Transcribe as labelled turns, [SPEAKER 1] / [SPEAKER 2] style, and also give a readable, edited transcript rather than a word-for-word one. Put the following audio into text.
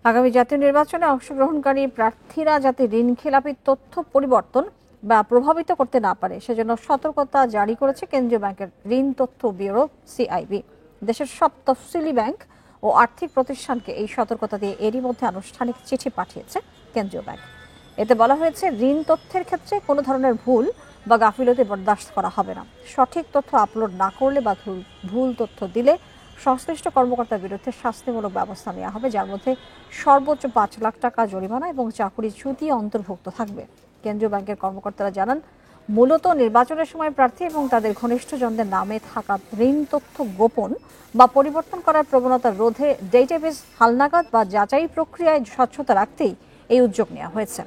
[SPEAKER 1] আগামী জাতীয় নির্বাচনে অংশগ্রহণকারী প্রার্থীরা যাতে ঋণখেলাপি তথ্য পরিবর্তন বা প্রভাবিত করতে না পারে সেজন্য সতর্কতা জারি করেছে কেন্দ্রীয় ব্যাংকের ঋণ তথ্য ব্যুরো সিআইবি। দেশের সব তফসিলি ব্যাংক ও আর্থিক প্রতিষ্ঠানকে এই সতর্কতা দিয়ে এরই মধ্যে আনুষ্ঠানিক চিঠি পাঠিয়েছে কেন্দ্রীয় ব্যাংক। এতে বলা হয়েছে, ঋণ তথ্যের ক্ষেত্রে কোনো ধরনের ভুল বা গাফিলতি বরদাস্ত করা হবে না। সঠিক তথ্য আপলোড না করলে বা ভুল তথ্য দিলে সংশ্লিষ্ট কর্মকর্তার বিরুদ্ধে শাস্তিমূলক ব্যবস্থা নেওয়া হবে, যার মধ্যে সর্বোচ্চ ৫ লাখ টাকা জরিমানা এবং চাকরিচ্যুতি অন্তর্ভুক্ত থাকবে। কেন্দ্রীয় ব্যাংকের কর্মকর্তারা জানান, মূলত নির্বাচনের সময় প্রার্থী এবং তাদের ঘনিষ্ঠজনদের নামে থাকা ঋণ তথ্য গোপন বা পরিবর্তন করার প্রবণতা রোধে ডেটাবেস হালনাগাদ বা যাচাই প্রক্রিয়ায় স্বচ্ছতা রাখতেই এই উদ্যোগ নেওয়া হয়েছে।